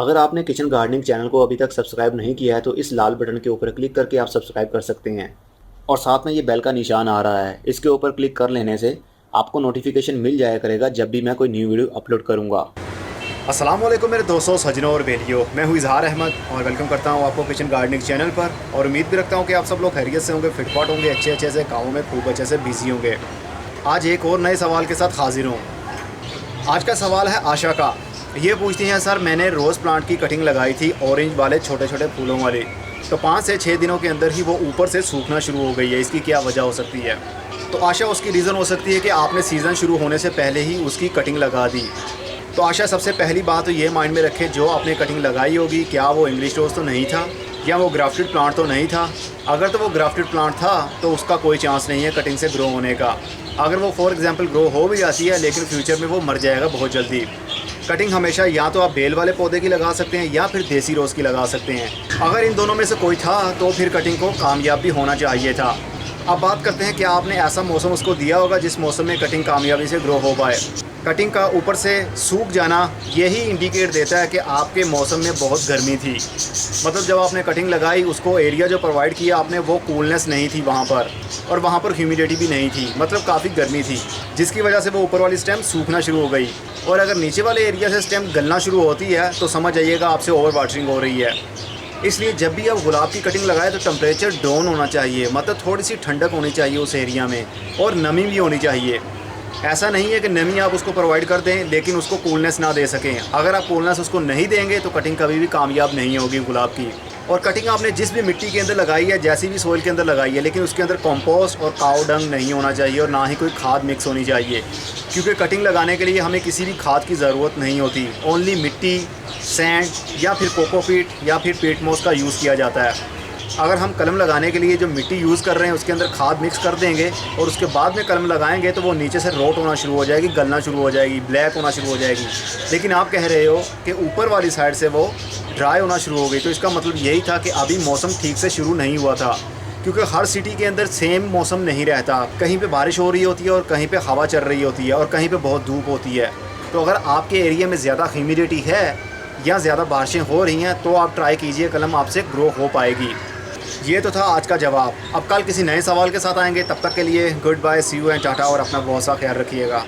अगर आपने kitchen gardening channel को अभी तक सब्सक्राइब नहीं किया है तो इस लाल बटन के ऊपर क्लिक करके आप सब्सक्राइब कर सकते हैं और साथ में ये बेल का निशान आ रहा है, इसके ऊपर क्लिक कर लेने से आपको नोटिफिकेशन मिल जाया करेगा जब भी मैं कोई न्यू वीडियो अपलोड करूँगा। अस्सलाम वालेकुम मेरे दोस्तों, सजनों और बेलियों। मैं हूँ इजहार अहमद और वेलकम करता हूँ आपको किचन गार्डनिंग चैनल पर। और उम्मीद भी रखता हूँ कि आप सब लोग खैरियत से होंगे, फिटफाट होंगे, अच्छे से कामों में खूब अच्छे से बिजी होंगे। आज एक और नए सवाल के साथ हाजिर हूँ। आज का सवाल है आशा का। ये पूछती हैं, सर मैंने रोज़ प्लांट की कटिंग लगाई थी ऑरेंज वाले छोटे छोटे फूलों वाली, तो 5 से 6 दिनों के अंदर ही वो ऊपर से सूखना शुरू हो गई है, इसकी क्या वजह हो सकती है? तो आशा उसकी रीज़न हो सकती है कि आपने सीज़न शुरू होने से पहले ही उसकी कटिंग लगा दी। तो आशा सबसे पहली बात तो ये माइंड में रखें, जो आपने कटिंग लगाई होगी क्या वो इंग्लिश रोज़ तो नहीं था या वो ग्राफ्टेड प्लांट तो नहीं था। अगर तो वो ग्राफ्टेड प्लांट था तो उसका कोई चांस नहीं है कटिंग से ग्रो होने का। अगर वो फॉर एग्जांपल ग्रो हो भी जाती है लेकिन फ्यूचर में वो मर जाएगा बहुत जल्दी। कटिंग हमेशा या तो आप बेल वाले पौधे की लगा सकते हैं या फिर देसी रोज़ की लगा सकते हैं। अगर इन दोनों में से कोई था तो फिर कटिंग को कामयाब भी होना चाहिए था। अब बात करते हैं, क्या आपने ऐसा मौसम उसको दिया होगा जिस मौसम में कटिंग कामयाबी से ग्रो हो पाए। कटिंग का ऊपर से सूख जाना यही इंडिकेट देता है कि आपके मौसम में बहुत गर्मी थी। मतलब जब आपने कटिंग लगाई उसको एरिया जो प्रोवाइड किया आपने वो कूलनेस नहीं थी वहाँ पर, और वहाँ पर ह्यूमिडिटी भी नहीं थी, मतलब काफ़ी गर्मी थी, जिसकी वजह से वो ऊपर वाली स्टेम सूखना शुरू हो गई। और अगर नीचे वाले एरिया से स्टेम गलना शुरू होती है तो समझ जाइएगा आपसे ओवर वाटरिंग हो रही है। इसलिए जब भी आप गुलाब की कटिंग लगाए तो टेम्परेचर डाउन होना चाहिए, मतलब थोड़ी सी ठंडक होनी चाहिए उस एरिया में, और नमी भी होनी चाहिए। ऐसा नहीं है कि नमी आप उसको प्रोवाइड कर दें लेकिन उसको कूलनेस ना दे सकें। अगर आप कूलनेस उसको नहीं देंगे तो कटिंग कभी भी कामयाब नहीं होगी गुलाब की। और कटिंग आपने जिस भी मिट्टी के अंदर लगाई है, जैसी भी सोइल के अंदर लगाई है, लेकिन उसके अंदर कंपोस्ट और काऊ डंग नहीं होना चाहिए और ना ही कोई खाद मिक्स होनी चाहिए, क्योंकि कटिंग लगाने के लिए हमें किसी भी खाद की ज़रूरत नहीं होती। ओनली मिट्टी, सैंड या फिर कोकोपीट या फिर पीट मोस का यूज़ किया जाता है। अगर हम कलम लगाने के लिए जो मिट्टी यूज़ कर रहे हैं उसके अंदर खाद मिक्स कर देंगे और उसके बाद में कलम लगाएंगे तो वो नीचे से रोट होना शुरू हो जाएगी, गलना शुरू हो जाएगी, ब्लैक होना शुरू हो जाएगी। लेकिन आप कह रहे हो कि ऊपर वाली साइड से वो ड्राई होना शुरू हो गई, तो इसका मतलब यही था कि अभी मौसम ठीक से शुरू नहीं हुआ था। क्योंकि हर सिटी के अंदर सेम मौसम नहीं रहता, कहीं पे बारिश हो रही होती है और कहीं पे हवा चल रही होती है और कहीं पे बहुत धूप होती है। तो अगर आपके एरिया में ज़्यादा ह्यूमिडिटी है या ज़्यादा बारिशें हो रही हैं तो आप ट्राई कीजिए, कलम आपसे ग्रो हो पाएगी। ये तो था आज का जवाब। अब कल किसी नए सवाल के साथ आएंगे, तब तक के लिए goodbye, see you and टाटा, और अपना बहुत सा ख्याल रखिएगा।